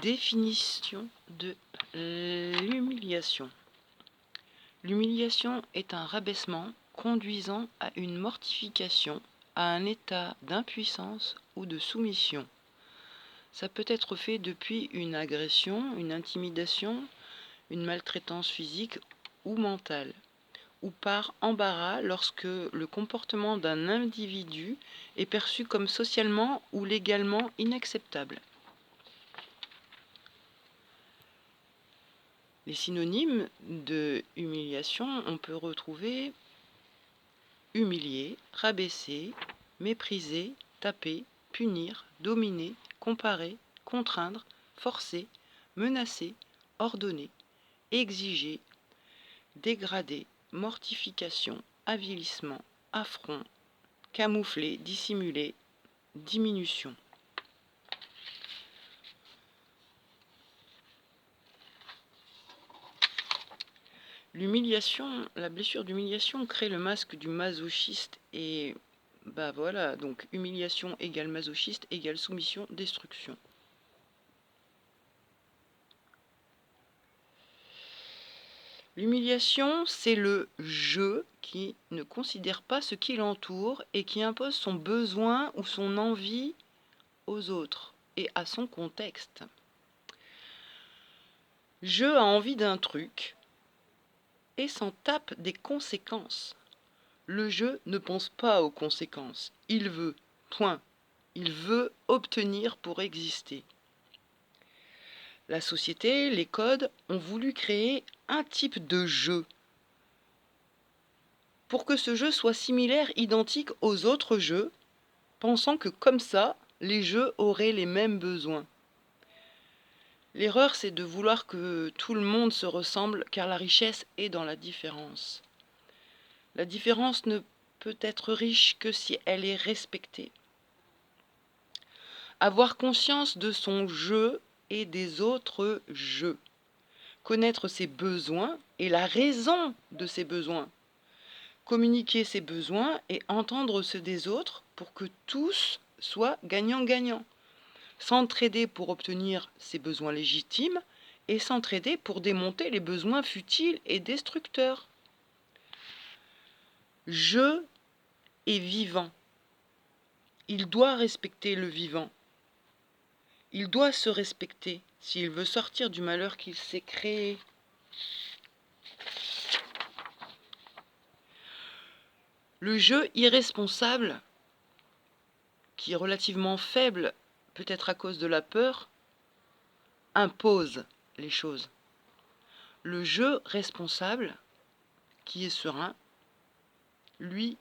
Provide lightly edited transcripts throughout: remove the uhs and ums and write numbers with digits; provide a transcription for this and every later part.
Définition de l'humiliation. L'humiliation est un rabaissement conduisant à une mortification, à un état d'impuissance ou de soumission. Ça peut être fait depuis une agression, une intimidation, une maltraitance physique ou mentale, ou par embarras lorsque le comportement d'un individu est perçu comme socialement ou légalement inacceptable. Les synonymes de humiliation, on peut retrouver humilier, rabaisser, mépriser, taper, punir, dominer, comparer, contraindre, forcer, menacer, ordonner, exiger, dégrader, mortification, avilissement, affront, camoufler, dissimuler, diminution. L'humiliation, la blessure d'humiliation crée le masque du masochiste et voilà, donc humiliation égale masochiste égale soumission, destruction. L'humiliation, c'est le je qui ne considère pas ce qui l'entoure et qui impose son besoin ou son envie aux autres et à son contexte. Je a envie d'un truc et s'en tape des conséquences. Le je ne pense pas aux conséquences. Il veut, point. Il veut obtenir pour exister. La société, les codes ont voulu créer un type de jeu pour que ce jeu soit similaire, identique aux autres jeux, pensant que comme ça, les jeux auraient les mêmes besoins. L'erreur, c'est de vouloir que tout le monde se ressemble, car la richesse est dans la différence. La différence ne peut être riche que si elle est respectée. Avoir conscience de son jeu et des autres jeux. Connaître ses besoins et la raison de ses besoins. Communiquer ses besoins et entendre ceux des autres pour que tous soient gagnants-gagnants. S'entraider pour obtenir ses besoins légitimes et s'entraider pour démonter les besoins futiles et destructeurs. Je est vivant. Il doit respecter le vivant. Il doit se respecter s'il veut sortir du malheur qu'il s'est créé. Le jeu irresponsable, qui est relativement faible, peut-être à cause de la peur, impose les choses. Le jeu responsable, qui est serein, lui,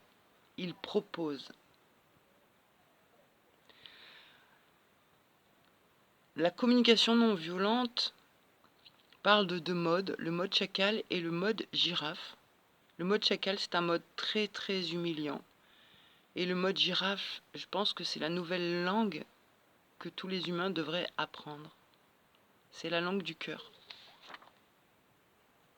il propose. La communication non violente parle de deux modes, le mode chacal et le mode girafe. Le mode chacal, c'est un mode très très humiliant. Et le mode girafe, je pense que c'est la nouvelle langue que tous les humains devraient apprendre. C'est la langue du cœur.